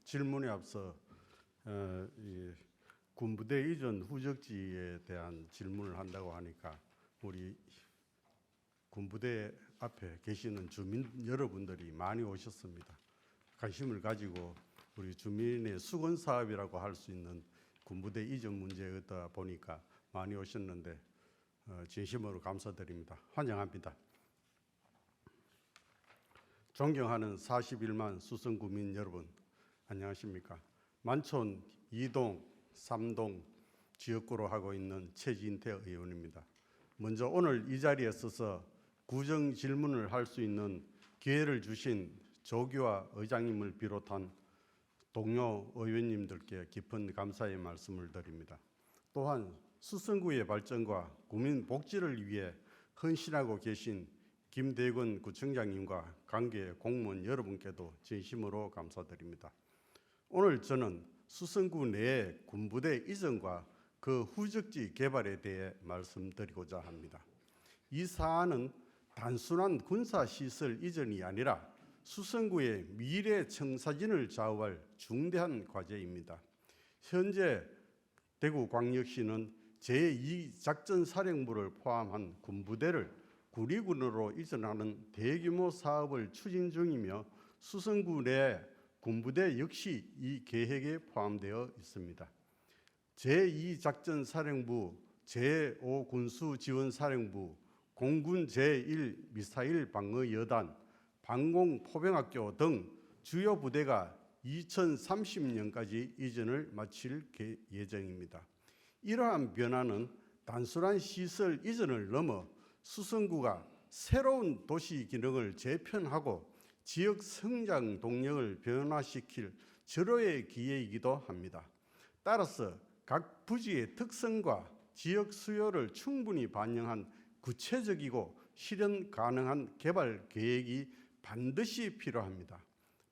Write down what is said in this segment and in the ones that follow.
질문에 앞서 이 군부대 이전 후적지에 대한 질문을 한다고 하니까 우리 군부대 앞에 계시는 주민 여러분들이 많이 오셨습니다. 관심을 가지고 우리 주민의 수건 사업이라고 할 수 있는 군부대 이전 문제였다 보니까 많이 오셨는데 진심으로 감사드립니다. 환영합니다. 존경하는 41만 수성구민 여러분, 안녕하십니까? 만촌 2동, 3동 지역구로 하고 있는 최진태 의원입니다. 먼저 오늘 이 자리에 서서 구정 질문을 할 수 있는 기회를 주신 조규화 의장님을 비롯한 동료 의원님들께 깊은 감사의 말씀을 드립니다. 또한 수성구의 발전과 구민 복지를 위해 헌신하고 계신 김대건 구청장님과 관계 공무원 여러분께도 진심으로 감사드립니다. 오늘 저는 수성구 내의 군부대 이전과 그 후적지 개발에 대해 말씀드리고자 합니다. 이 사안은 단순한 군사시설 이전이 아니라 수성구의 미래 청사진을 좌우할 중대한 과제입니다. 현재 대구광역시는 제2작전사령부를 포함한 군부대를 구리군으로 이전하는 대규모 사업을 추진 중이며 수성구 내 군부대 역시 이 계획에 포함되어 있습니다. 제2작전사령부, 제5군수지원사령부, 공군 제1미사일 방어여단, 방공포병학교 등 주요 부대가 2030년까지 이전을 마칠 예정입니다. 이러한 변화는 단순한 시설 이전을 넘어 수성구가 새로운 도시 기능을 재편하고 지역 성장 동력을 변화시킬 절호의 기회이기도 합니다. 따라서 각 부지의 특성과 지역 수요를 충분히 반영한 구체적이고 실현 가능한 개발 계획이 반드시 필요합니다.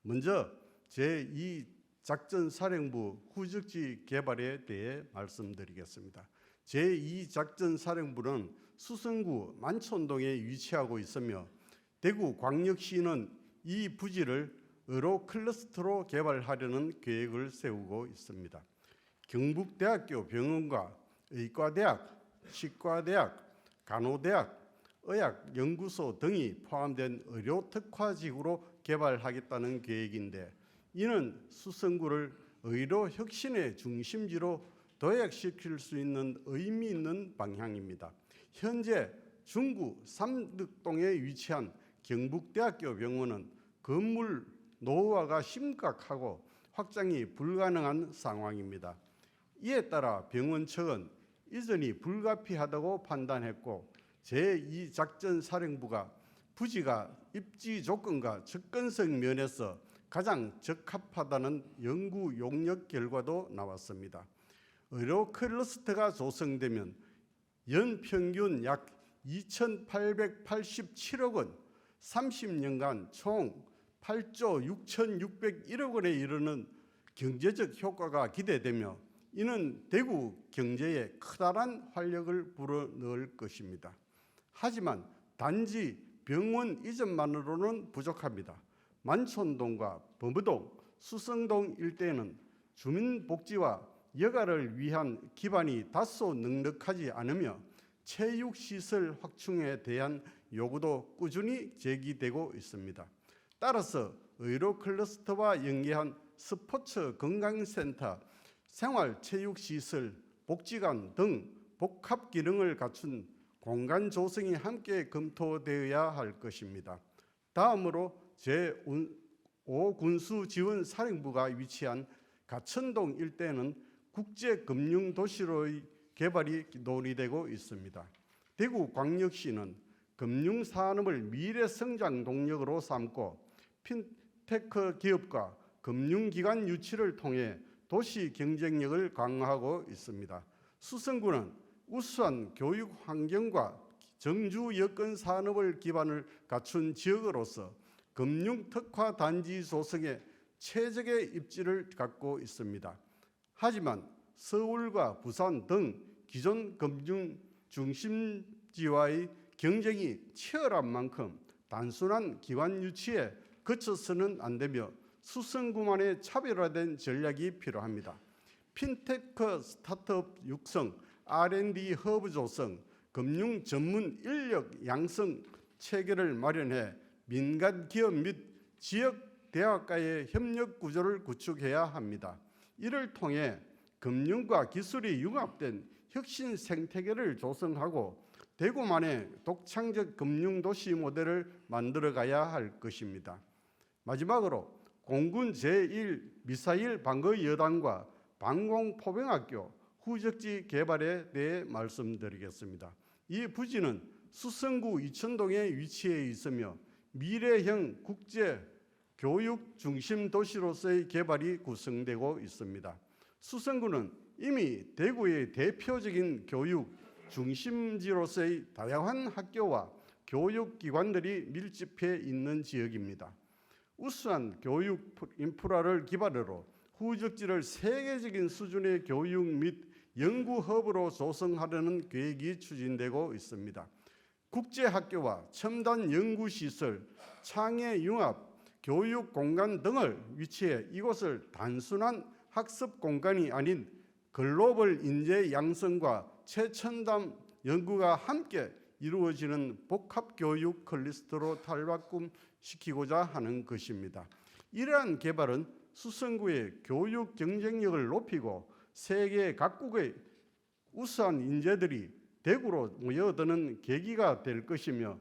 먼저 제2작전사령부 후적지 개발에 대해 말씀드리겠습니다. 제2작전사령부는 수성구 만촌동에 위치하고 있으며 대구광역시는 이 부지를 의료 클러스터로 개발하려는 계획을 세우고 있습니다. 경북대학교 병원과 의과대학, 치과대학, 간호대학, 의학연구소 등이 포함된 의료특화지구로 개발하겠다는 계획인데, 이는 수성구를 의료 혁신의 중심지로 도약시킬 수 있는 의미 있는 방향입니다. 현재 중구 삼덕동에 위치한 경북대학교 병원은 건물 노후화가 심각하고 확장이 불가능한 상황입니다. 이에 따라 병원 측은 이전이 불가피하다고 판단했고, 제2작전사령부가 부지가 입지 조건과 접근성 면에서 가장 적합하다는 연구 용역 결과도 나왔습니다. 의료 클러스터가 조성되면 연평균 약 2,887억 원, 30년간 총 8조 6,601억 원에 이르는 경제적 효과가 기대되며, 이는 대구 경제에 커다란 활력을 불어넣을 것입니다. 하지만 단지 병원 이전만으로는 부족합니다. 만촌동과 범부동, 수성동 일대는 주민복지와 여가를 위한 기반이 다소 넉넉하지 않으며 체육시설 확충에 대한 요구도 꾸준히 제기되고 있습니다. 따라서 의료 클러스터와 연계한 스포츠 건강센터, 생활체육시설, 복지관 등 복합 기능을 갖춘 공간 조성이 함께 검토되어야 할 것입니다. 다음으로 제5군수지원사령부가 위치한 가천동 일대는 국제금융도시로의 개발이 논의되고 있습니다. 대구광역시는 금융산업을 미래성장 동력으로 삼고 핀테크 기업과 금융기관 유치를 통해 도시 경쟁력을 강화하고 있습니다. 수성구는 우수한 교육 환경과 정주 여건 산업을 기반을 갖춘 지역으로서 금융 특화 단지 조성에 최적의 입지를 갖고 있습니다. 하지만 서울과 부산 등 기존 금융 중심지와의 경쟁이 치열한 만큼 단순한 기관 유치에 그쳐서는 안 되며 수성구만의 차별화된 전략이 필요합니다. 핀테크 스타트업 육성, R&D 허브 조성, 금융 전문 인력 양성 체계를 마련해 민간 기업 및 지역 대학과의 협력 구조를 구축해야 합니다. 이를 통해 금융과 기술이 융합된 혁신 생태계를 조성하고 대구만의 독창적 금융도시 모델을 만들어가야 할 것입니다. 마지막으로 공군 제1 미사일 방어 여단과 방공포병학교 후적지 개발에 대해 말씀드리겠습니다. 이 부지는 수성구 이천동에 위치해 있으며 미래형 국제 교육 중심 도시로서의 개발이 구성되고 있습니다. 수성구는 이미 대구의 대표적인 교육 중심지로서의 다양한 학교와 교육기관들이 밀집해 있는 지역입니다. 우수한 교육 인프라를 기반으로 후적지를 세계적인 수준의 교육 및 연구 허브로 조성하려는 계획이 추진되고 있습니다. 국제학교와 첨단 연구시설, 창의융합, 교육 공간 등을 위치해 이곳을 단순한 학습 공간이 아닌 글로벌 인재 양성과 최첨단 연구가 함께 이루어지는 복합교육 클러스터로 탈바꿈시키고자 하는 것입니다. 이러한 개발은 수성구의 교육 경쟁력을 높이고 세계 각국의 우수한 인재들이 대구로 모여드는 계기가 될 것이며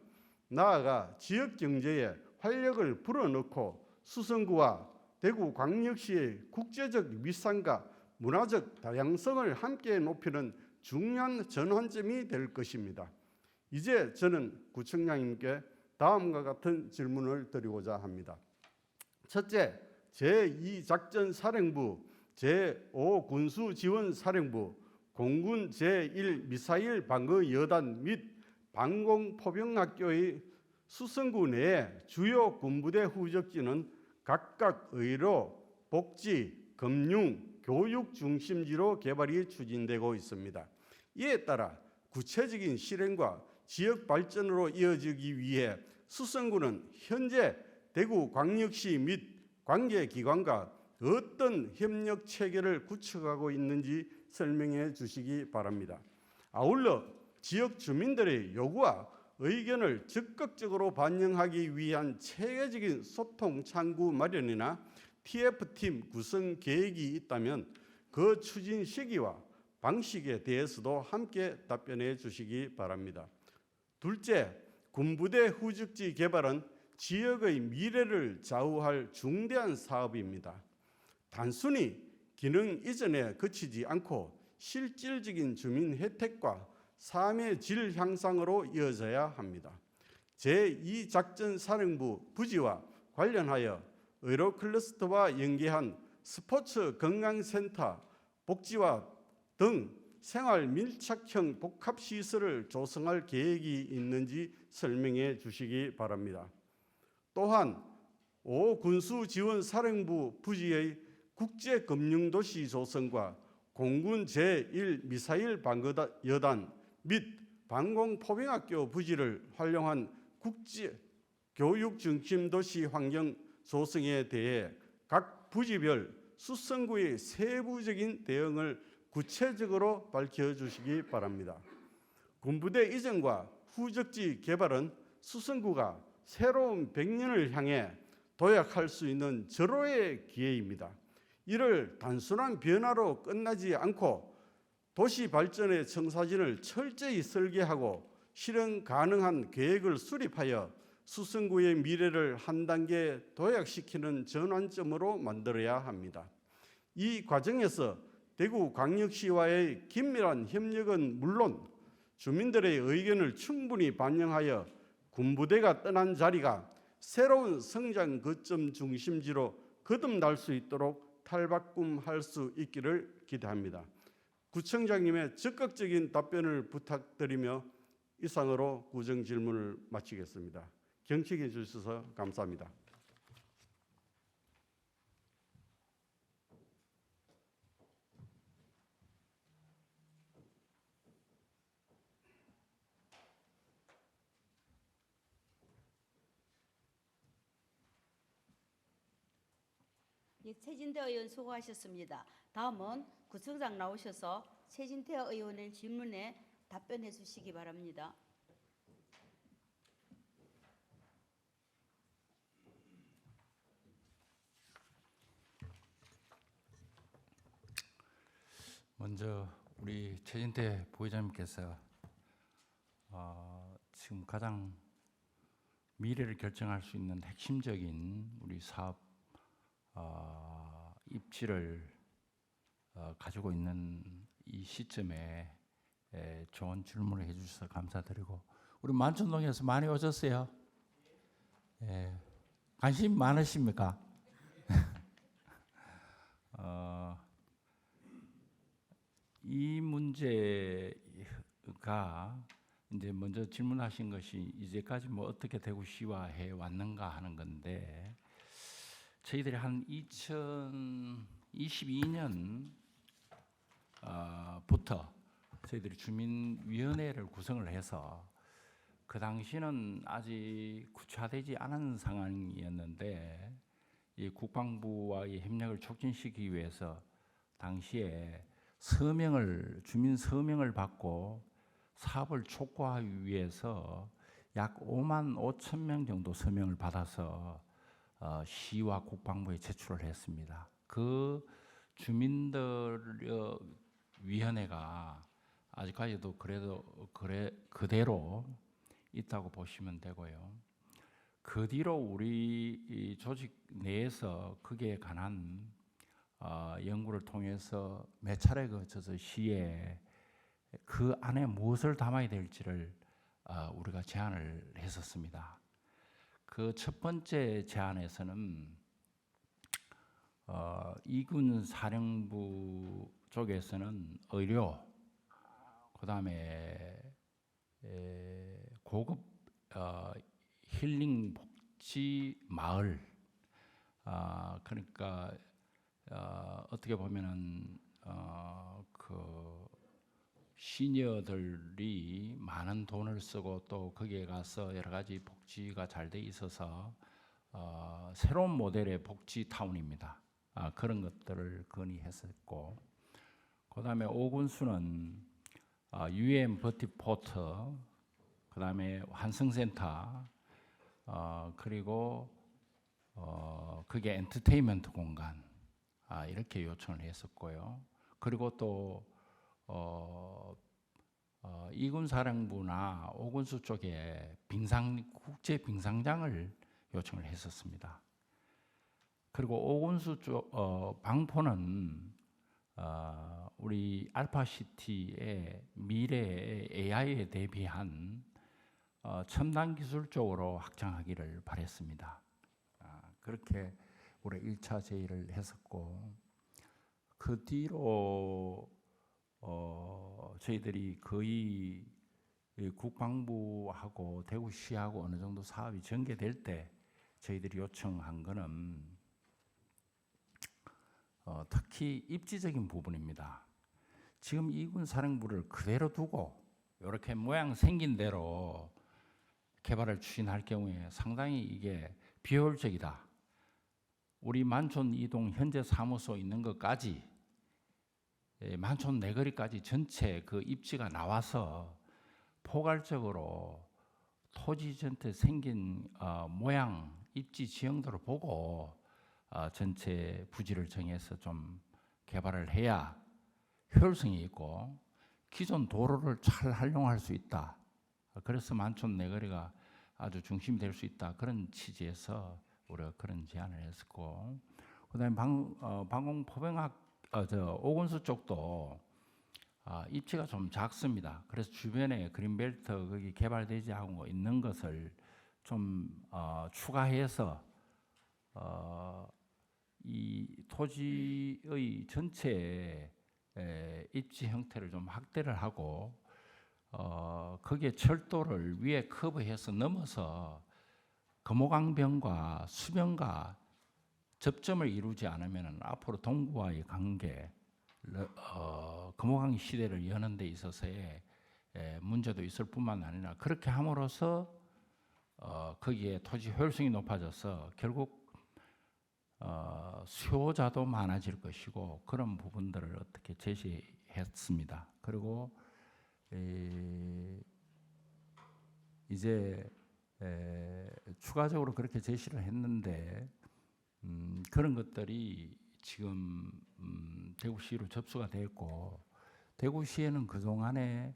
나아가 지역 경제에 활력을 불어넣고 수성구와 대구광역시의 국제적 위상과 문화적 다양성을 함께 높이는 중요한 전환점이 될 것입니다. 이제 저는 구청장님께 다음과 같은 질문을 드리고자 합니다. 첫째, 제2작전사령부, 제5군수지원사령부, 공군 제1미사일 방어여단 및 방공포병학교의 수성구 내의 주요 군부대 후적지는 각각 의료, 복지, 금융, 교육 중심지로 개발이 추진되고 있습니다. 이에 따라 구체적인 실행과 지역 발전으로 이어지기 위해 수성구는 현재 대구광역시 및 관계기관과 어떤 협력 체계를 구축하고 있는지 설명해 주시기 바랍니다. 아울러 지역 주민들의 요구와 의견을 적극적으로 반영하기 위한 체계적인 소통 창구 마련이나 TF팀 구성 계획이 있다면 그 추진 시기와 방식에 대해서도 함께 답변해 주시기 바랍니다. 둘째, 군부대 후적지 개발은 지역의 미래를 좌우할 중대한 사업입니다. 단순히 기능 이전에 그치지 않고 실질적인 주민 혜택과 삶의 질 향상으로 이어져야 합니다. 제2작전사령부 부지와 관련하여 의료 클러스터와 연계한 스포츠 건강센터, 복지와 등 생활 밀착형 복합시설을 조성할 계획이 있는지 설명해 주시기 바랍니다. 또한 5군수지원사령부 부지의 국제금융도시 조성과 공군 제1미사일 방어여단 및 방공포병학교 부지를 활용한 국제 교육 중심 도시 환경 조성에 대해 각 부지별 수성구의 세부적인 대응을 구체적으로 밝혀주시기 바랍니다. 군부대 이전과 후적지 개발은 수성구가 새로운 100년을 향해 도약할 수 있는 절호의 기회입니다. 이를 단순한 변화로 끝나지 않고 도시 발전의 청사진을 철저히 설계하고 실현 가능한 계획을 수립하여 수성구의 미래를 한 단계 도약시키는 전환점으로 만들어야 합니다. 이 과정에서 대구광역시와의 긴밀한 협력은 물론 주민들의 의견을 충분히 반영하여 군부대가 떠난 자리가 새로운 성장 거점 중심지로 거듭날 수 있도록 탈바꿈할 수 있기를 기대합니다. 구청장님의 적극적인 답변을 부탁드리며 이상으로 구정 질문을 마치겠습니다. 경청해 주셔서 감사합니다. 예, 최진태 의원 수고하셨습니다. 다음은 구청장 나오셔서 최진태 의원의 질문에 답변해 주시기 바랍니다. 먼저 우리 최진태 부회장님께서 지금 가장 미래를 결정할 수 있는 핵심적인 우리 사업 입지를 가지고 있는 이 시점에 좋은 질문을 해주셔서 감사드리고, 우리 만촌동에서 많이 오셨어요? 관심 많으십니까? 이 문제가 이제 먼저 질문하신 것이 이제까지 뭐 어떻게 대구시화해 왔는가 하는 건데, 저희들이 한 2022년 부터 저희들이 주민위원회를 구성을 해서, 그 당시는 아직 구체화되지 않은 상황이었는데 이 국방부와의 협력을 촉진시키기 위해서 당시에 주민 서명을 받고 사업을 촉구하기 위해서 약 5만 5천 명 정도 서명을 받아서 시와 국방부에 제출을 했습니다. 그 주민들 위원회가 아직까지도 그대로 있다고 보시면 되고요. 그 뒤로 우리 이 조직 내에서 그에 관한 연구를 통해서 몇 차례 거쳐서 시에 그 안에 무엇을 담아야 될지를 우리가 제안을 했었습니다. 그 첫 번째 제안에서는 이군 사령부 쪽에서는 의료, 그다음에 고급 힐링 복지 마을, 그러니까 어떻게 보면은 그 시니어들이 많은 돈을 쓰고 또 거기에 가서 여러 가지 복지가 잘 돼 있어서 새로운 모델의 복지 타운입니다. 그런 것들을 건의했었고, 그다음에 오군수는 UN 버티포트, 그다음에 환승센터, 그리고 그게 엔터테인먼트 공간, 이렇게 요청을 했었고요. 그리고 또 이군사령부나 오군수 쪽에 국제 빙상장을 요청을 했었습니다. 그리고 오군수 쪽 방포는 우리 알파시티의 미래의 AI에 대비한 첨단 기술 쪽으로 확장하기를 바랬습니다. 그렇게 올해 1차 제의를 했었고, 그 뒤로 저희들이 거의 국방부하고 대구시하고 어느 정도 사업이 전개될 때 저희들이 요청한 거는 특히 입지적인 부분입니다. 지금 이군 사령부를 그대로 두고 이렇게 모양 생긴 대로 개발을 추진할 경우에 상당히 이게 비효율적이다. 우리 만촌 이동 현재 사무소 있는 것까지 만촌 내거리까지 전체 그 입지가 나와서 포괄적으로 토지 전체 생긴 모양 입지 지형도를 보고 전체 부지를 정해서 좀 개발을 해야 효율성이 있고 기존 도로를 잘 활용할 수 있다. 그래서 만촌 내거리가 아주 중심이 될 수 있다. 그런 취지에서 우리가 그런 제안을 했었고, 그다음에 방공포병학 오군수 쪽도 입지가 좀 작습니다. 그래서 주변에 그린벨트 거기 개발되지 않고 있는 것을 좀 추가해서 이 토지의 전체 입지 형태를 좀 확대를 하고 거기에 철도를 위에 커브해서 넘어서 금호강변과 수변과 접점을 이루지 않으면 앞으로 동구와의 관계, 금호강 시대를 여는 데 있어서의 문제도 있을 뿐만 아니라, 그렇게 함으로써 거기에 토지 효율성이 높아져서 결국 수요자도 많아질 것이고 그런 부분들을 어떻게 제시했습니다. 그리고 이제 추가적으로 그렇게 제시를 했는데 그런 것들이 지금 대구시로 접수가 됐고 대구시에는 그동안에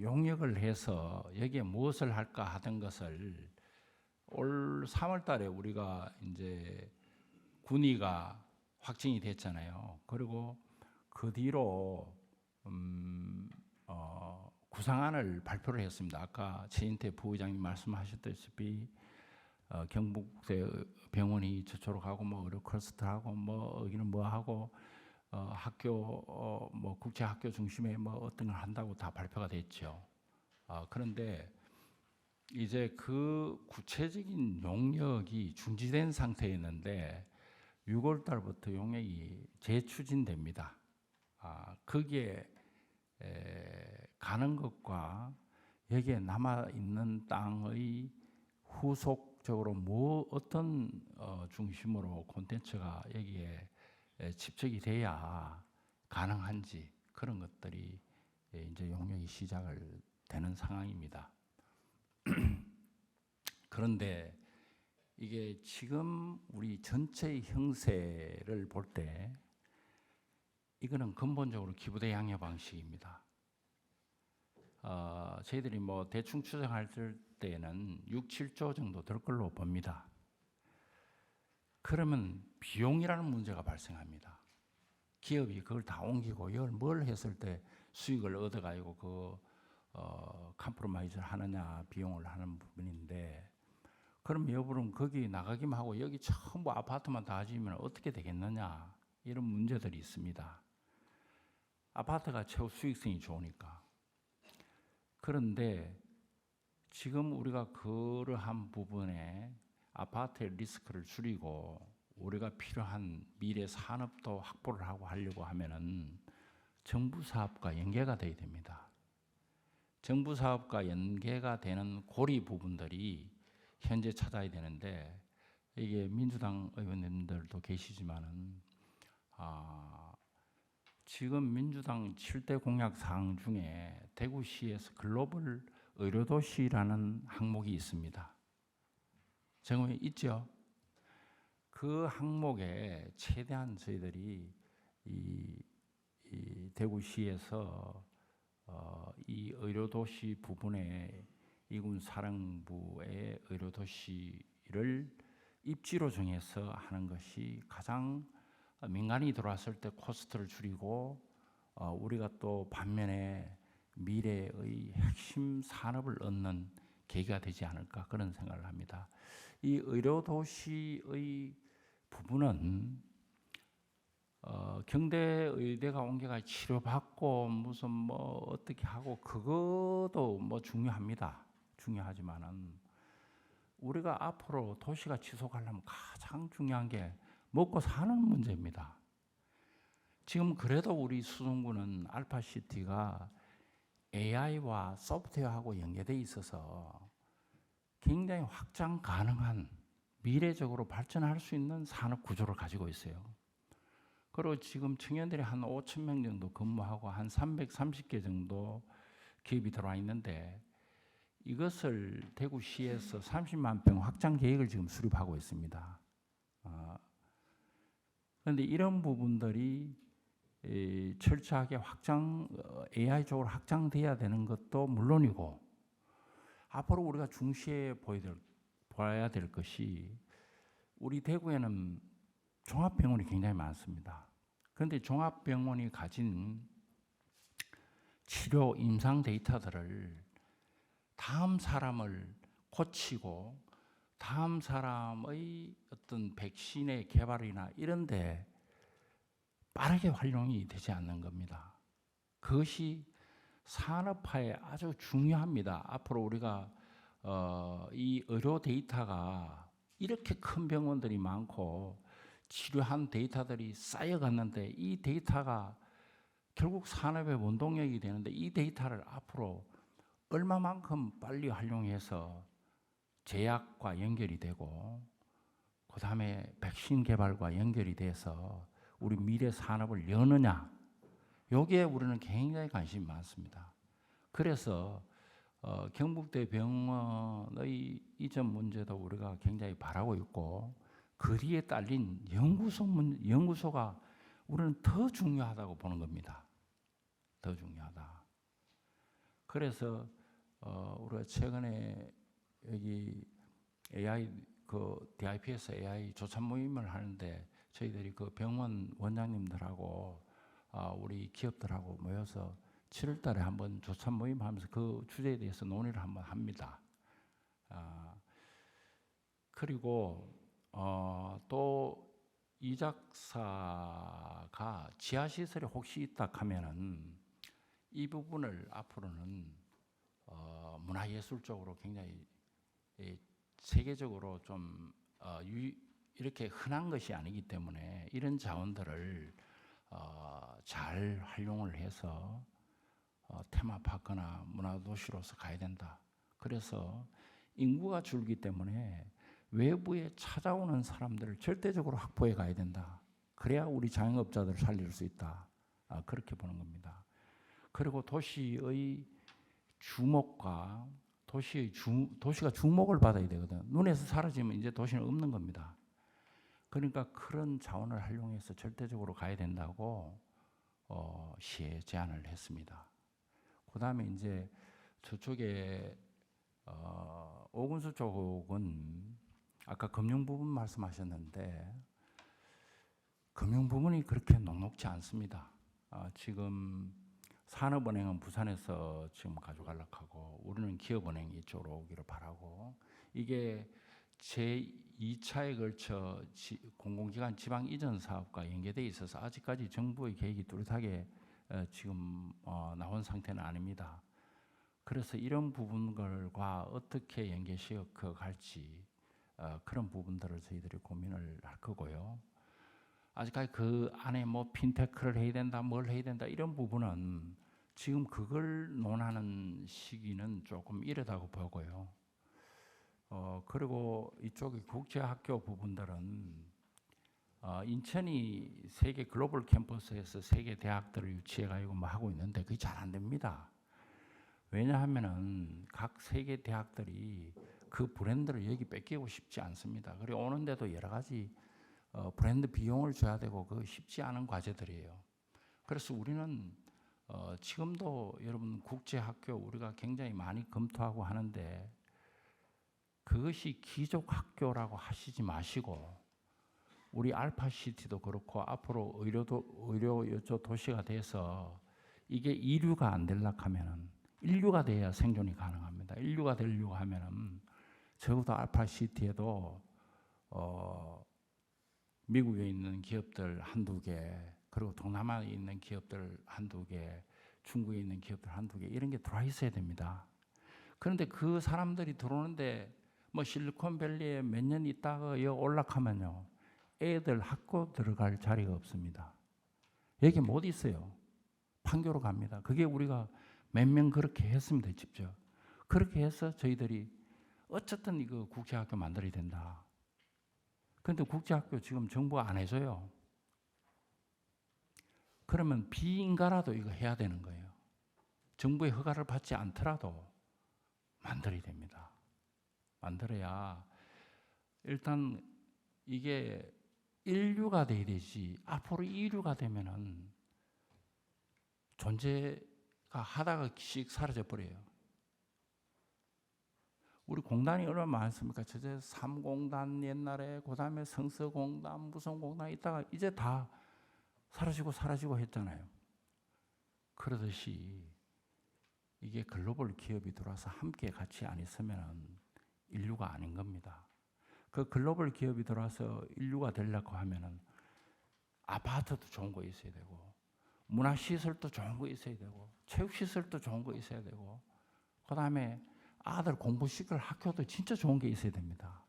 용역을 해서 여기에 무엇을 할까 하던 것을 올 3월 달에 우리가 이제 군의가 확정이 됐잖아요. 그리고 그 뒤로 구상안을 발표를 했습니다. 아까 최인태 부의장님 말씀하셨다시피 경북대 병원이 저쪽으로 가고 뭐 의료 클러스터하고 뭐 여기는 뭐 하고 학교 뭐 국제 학교 중심에 뭐 어떤 걸 한다고 다 발표가 됐죠. 그런데 이제 그 구체적인 용역이 중지된 상태였는데 6월 달부터 용역이 재추진됩니다. 거기에 가는 것과 여기에 남아 있는 땅의 후속적으로 뭐 어떤 중심으로 콘텐츠가 여기에 집적이 돼야 가능한지 그런 것들이 이제 용역이 시작을 되는 상황입니다. 그런데 이게 지금 우리 전체의 형세를 볼 때 이거는 근본적으로 기부대 양육 방식입니다. 저희들이 뭐 대충 추정할 때는 6, 7조 정도 될 걸로 봅니다. 그러면 비용이라는 문제가 발생합니다. 기업이 그걸 다 옮기고 이걸 뭘 했을 때 수익을 얻어가지고 그 컴프로마이즈를 하느냐 비용을 하는 부분인데 그럼 여러분 거기 나가기만 하고 여기 전부 아파트만 다 지으면 어떻게 되겠느냐 이런 문제들이 있습니다. 아파트가 최고 수익성이 좋으니까. 그런데 지금 우리가 그러한 부분에 아파트의 리스크를 줄이고 우리가 필요한 미래 산업도 확보를 하고 하려고 하면은 정부 사업과 연계가 돼야 됩니다. 정부 사업과 연계가 되는 고리 부분들이 현재 찾아야 되는데 이게 민주당 의원님들도 계시지만은 지금 민주당 7대 공약 사항 중에 대구시에서 글로벌 의료도시라는 항목이 있습니다. 정말 있죠? 그 항목에 최대한 저희들이 이 대구시에서 이 의료도시 부분에 이군 사령부의 의료도시를 입지로 정해서 하는 것이 가장 민간이 들어왔을 때 코스트를 줄이고 우리가 또 반면에 미래의 핵심 산업을 얻는 계기가 되지 않을까 그런 생각을 합니다. 이 의료도시의 부분은 경대의대가 옮겨가 치료받고 무슨 뭐 어떻게 하고 그것도 뭐 중요하지만은 우리가 앞으로 도시가 지속하려면 가장 중요한 게 먹고 사는 문제입니다. 지금 그래도 우리 수성구는 알파시티가 AI와 소프트웨어하고 연계되어 있어서 굉장히 확장 가능한 미래적으로 발전할 수 있는 산업 구조를 가지고 있어요. 그리고 지금 청년들이 한 5천 명 정도 근무하고 한 330개 정도 기업이 들어와 있는데 이것을 대구시에서 30만 평 확장 계획을 지금 수립하고 있습니다. 그런데 이런 부분들이 철저하게 AI 쪽으로 확장돼야 되는 것도 물론이고 앞으로 우리가 중시해 보아야 될 것이 우리 대구에는 종합병원이 굉장히 많습니다. 그런데 종합병원이 가진 치료 임상 데이터들을 다음 사람을 고치고 다음 사람의 어떤 백신의 개발이나 이런 데 빠르게 활용이 되지 않는 겁니다. 그것이 산업화에 아주 중요합니다. 앞으로 우리가 이 의료 데이터가 이렇게 큰 병원들이 많고 치료한 데이터들이 쌓여갔는데 이 데이터가 결국 산업의 원동력이 되는데 이 데이터를 앞으로 얼마만큼 빨리 활용해서 제약과 연결이 되고 그다음에 백신 개발과 연결이 돼서 우리 미래 산업을 여느냐, 여기에 우리는 굉장히 관심이 많습니다. 그래서 경북대 병원의 이전 문제도 우리가 굉장히 바라고 있고, 그 뒤에 딸린 연구소가 우리는 더 중요하다고 보는 겁니다. 더 중요하다. 그래서 우리가 최근에 여기 AI DIP에서 AI 조찬 모임을 하는데, 저희들이 그 병원 원장님들하고 우리 기업들하고 모여서 7월 달에 한번 조찬 모임 하면서 그 주제에 대해서 논의를 한번 합니다. 그리고 또 이 작사가 지하시설이 혹시 있다 하면은 이 부분을 앞으로는 문화예술적으로 굉장히 세계적으로 좀 이렇게 흔한 것이 아니기 때문에 이런 자원들을 잘 활용을 해서 테마파크나 문화도시로서 가야 된다. 그래서 인구가 줄기 때문에 외부에 찾아오는 사람들을 절대적으로 확보해 가야 된다. 그래야 우리 자영업자들을 살릴 수 있다. 그렇게 보는 겁니다. 그리고 도시의 주목과 도시가 주목을 받아야 되거든. 눈에서 사라지면 이제 도시는 없는 겁니다. 그러니까 그런 자원을 활용해서 절대적으로 가야 된다고 시에 제안을 했습니다. 그 다음에 이제 저쪽에 오군수 쪽은 아까 금융 부분 말씀하셨는데, 금융 부분이 그렇게 녹록지 않습니다. 지금 산업은행은 부산에서 지금 가져가려고 하고, 우리는 기업은행 이쪽으로 오기를 바라고, 이게 제2차에 걸쳐 공공기관 지방 이전 사업과 연계되어 있어서 아직까지 정부의 계획이 뚜렷하게 지금 나온 상태는 아닙니다. 그래서 이런 부분들과 어떻게 연계시켜 갈지 그런 부분들을 저희들이 고민을 할 거고요. 아직까지 그 안에 뭐 핀테크를 해야 된다, 뭘 해야 된다 이런 부분은 지금 그걸 논하는 시기는 조금 이르다고 보고요. 그리고 이쪽의 국제학교 부분들은 인천이 세계 글로벌 캠퍼스에서 세계 대학들을 유치해가지고 뭐 하고 있는데 그게 잘 안 됩니다. 왜냐하면은 각 세계 대학들이 그 브랜드를 여기 뺏기고 싶지 않습니다. 그리고 오는데도 여러 가지 브랜드 비용을 줘야 되고 그 쉽지 않은 과제들이에요. 그래서 우리는 지금도 여러분 국제학교 우리가 굉장히 많이 검토하고 하는데, 그것이 기족학교라고 하시지 마시고 우리 알파시티도 그렇고 앞으로 의료 도시가 돼서 이게 이류가 안 되려고 하면은, 인류가 돼야 생존이 가능합니다. 인류가 되려고 하면은 적어도 알파시티에도 미국에 있는 기업들 한두 개, 그리고 동남아에 있는 기업들 한두 개, 중국에 있는 기업들 한두 개, 이런 게 들어와 있어야 됩니다. 그런데 그 사람들이 들어오는데 뭐 실리콘밸리에 몇 년 있다가 여기 올라가면요, 애들 학교 들어갈 자리가 없습니다. 여기 못 있어요. 판교로 갑니다. 그게 우리가 몇 명 그렇게 했습니다. 직접. 그렇게 해서 저희들이 어쨌든 이거 국제학교 만들어야 된다. 그런데 국제학교 지금 정부가 안 해줘요. 그러면 비인가라도 이거 해야 되는 거예요. 정부의 허가를 받지 않더라도 만들어야 됩니다. 만들어야 일단 이게 인류가 돼야 되지, 앞으로 이류가 되면은 존재가 하다가씩 사라져 버려요. 우리 공단이 얼마나 많습니까? 저제 삼공단 옛날에, 그 다음에 성서공단, 무슨 공단 있다가 이제 다 사라지고 했잖아요. 그러듯이 이게 글로벌 기업이 들어와서 함께 같이 안 있으면 인류가 아닌 겁니다. 그 글로벌 기업이 들어와서 인류가 되려고 하면은 아파트도 좋은 거 있어야 되고, 문화시설도 좋은 거 있어야 되고, 체육시설도 좋은 거 있어야 되고, 그 다음에 아들 공부시킬 학교도 진짜 좋은 게 있어야 됩니다.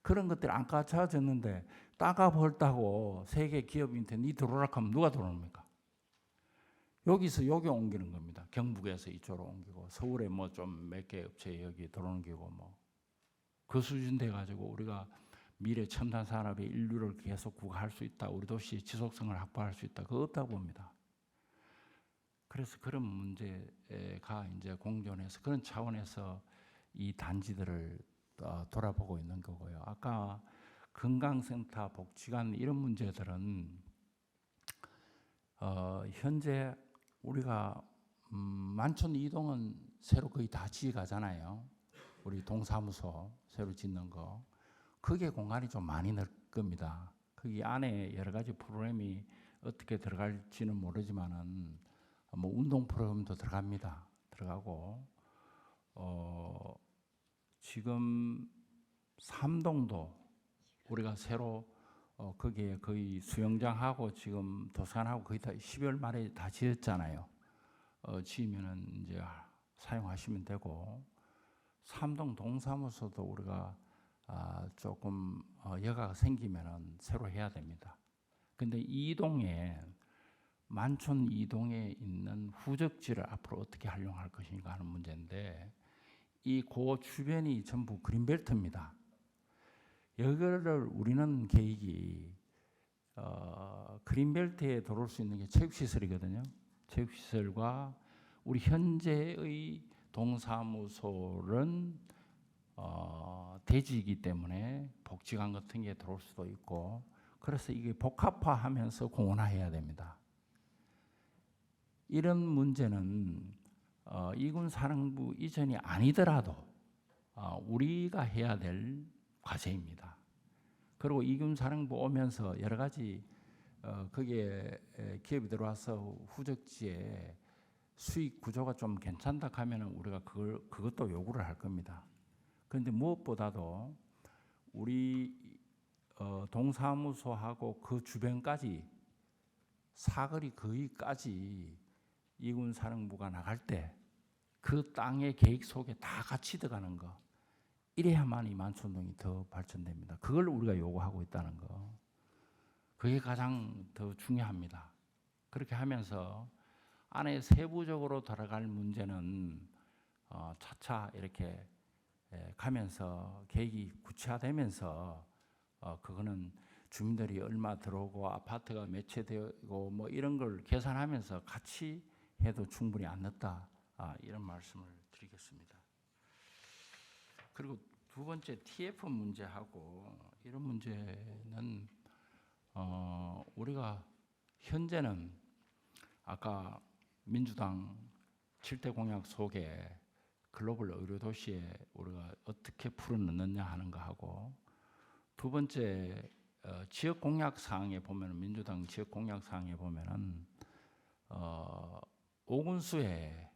그런 것들이 안 갖춰졌는데 따가 벌다고 세계 기업인테 니 들어오라 하면 누가 들어옵니까? 여기서 여기 옮기는 겁니다. 경북에서 이쪽으로 옮기고, 서울에 뭐 좀 몇 개 업체 여기 들어옮기고, 뭐 그 수준 돼 가지고 우리가 미래 첨단 산업의 인류를 계속 구가할 수 있다. 우리 도시의 지속성을 확보할 수 있다. 그거 없다고 봅니다. 그래서 그런 문제가 이제 공존해서 그런 차원에서 이 단지들을 돌아보고 있는 거고요. 아까 건강센터, 복지관 이런 문제들은 현재 우리가 만촌 이동은 새로 거의 다 지어가잖아요. 우리 동사무소 새로 짓는 거. 그게 공간이 좀 많이 늘 겁니다. 거기 안에 여러 가지 프로그램이 어떻게 들어갈지는 모르지만은 뭐 운동 프로그램도 들어갑니다. 들어가고 지금 삼동도 우리가 새로 거기에 거의 수영장하고 지금 도서관하고 거의 다 12월 말에 다 지었잖아요. 지으면은 이제 사용하시면 되고 삼동 동사무소도 우리가 조금 여가가 생기면은 새로 해야 됩니다. 근데 이동에 만촌 이동에 있는 후적지를 앞으로 어떻게 활용할 것인가 하는 문제인데 이 고 주변이 전부 그린벨트입니다. 여기를 우리는 계획이 그린벨트에 들어올 수 있는 게 체육시설이거든요. 체육시설과 우리 현재의 동사무소는 대지이기 때문에 복지관 같은 게 들어올 수도 있고 그래서 이게 복합화하면서 공원화해야 됩니다. 이런 문제는 이군 사령부 이전이 아니더라도 우리가 해야 될 과제입니다. 그리고 이군 사령부 오면서 여러 가지 거기에 기업이 들어와서 후적지에 수익 구조가 좀 괜찮다 하면은 우리가 그것도 요구를 할 겁니다. 그런데 무엇보다도 우리 동사무소하고 그 주변까지 사거리 거기까지 이군 사령부가 나갈 때 그 땅의 계획 속에 다 같이 들어가는 거 이래야만 이 만촌동이 더 발전됩니다. 그걸 우리가 요구하고 있다는 거 그게 가장 더 중요합니다. 그렇게 하면서 안에 세부적으로 들어갈 문제는 차차 이렇게 가면서 계획이 구체화되면서 그거는 주민들이 얼마 들어오고 아파트가 매체되고 뭐 이런 걸 계산하면서 같이 해도 충분히 안 늦다 이런 말씀을 드리겠습니다. 그리고 두 번째 TF 문제하고 이런 문제는 우리가 현재는 아까 민주당 7대 공약 속에 글로벌 의료 도시에 우리가 어떻게 풀어넣느냐 하는 거 하고 두 번째 지역 공약 사항에 보면 민주당 지역 공약 사항에 보면은 오군수에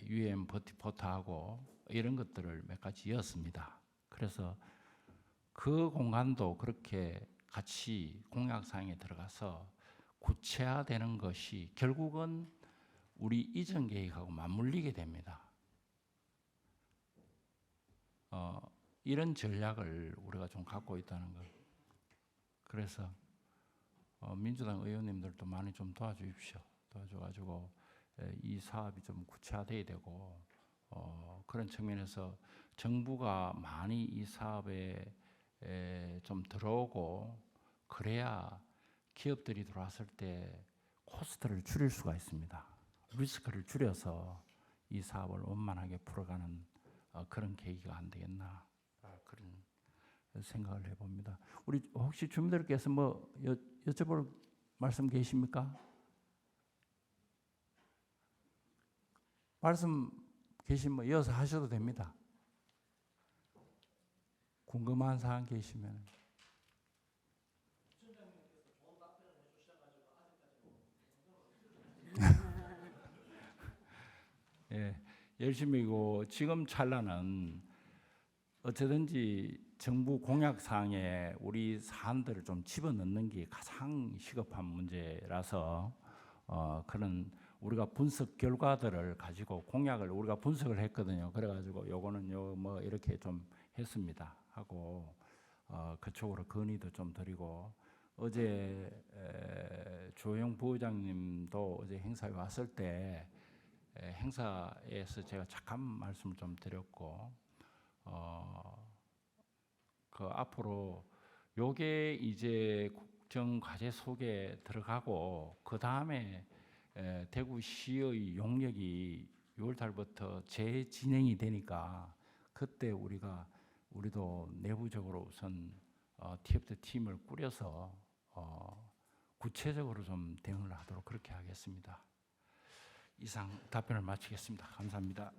UM 버티포트하고 이런 것들을 몇 가지 이었습니다. 그래서 그 공간도 그렇게 같이 공약 사항에 들어가서 구체화되는 것이 결국은 우리 이전 계획하고 맞물리게 됩니다. 이런 전략을 우리가 좀 갖고 있다는 것. 그래서 민주당 의원님들도 많이 좀 도와주십시오. 도와줘가지고 이 사업이 좀 구체화돼야 되고 그런 측면에서 정부가 많이 이 사업에 좀 들어오고 그래야 기업들이 들어왔을 때 코스트를 줄일 수가 있습니다. 리스크를 줄여서 이 사업을 원만하게 풀어가는 그런 계기가 안 되겠나 그런 생각을 해봅니다. 우리 혹시 주민들께서 뭐 여쭤볼 말씀 계십니까? 말씀 계시면 뭐 이어서 하셔도 됩니다. 궁금한 사항 계시면. 예, 열심히고 지금 찰나는 어쩌든지 정부 공약 사항에 우리 사안들을 좀 집어넣는 게 가장 시급한 문제라서 그런 우리가 분석 결과들을 가지고 공약을 우리가 분석을 했거든요. 그래가지고 요거는 요 뭐 이렇게 좀 했습니다 하고 그쪽으로 건의도 좀 드리고 어제 조영 부의장님도 어제 행사에 왔을 때 행사에서 제가 잠깐 말씀을 좀 드렸고 그 앞으로 요게 이제 국정 과제 속에 들어가고 그 다음에 대구시의 용역이 6월 달부터 재진행이 되니까 그때 우리도 내부적으로 우선 TFT 팀을 꾸려서 구체적으로 좀 대응을 하도록 그렇게 하겠습니다. 이상 답변을 마치겠습니다. 감사합니다.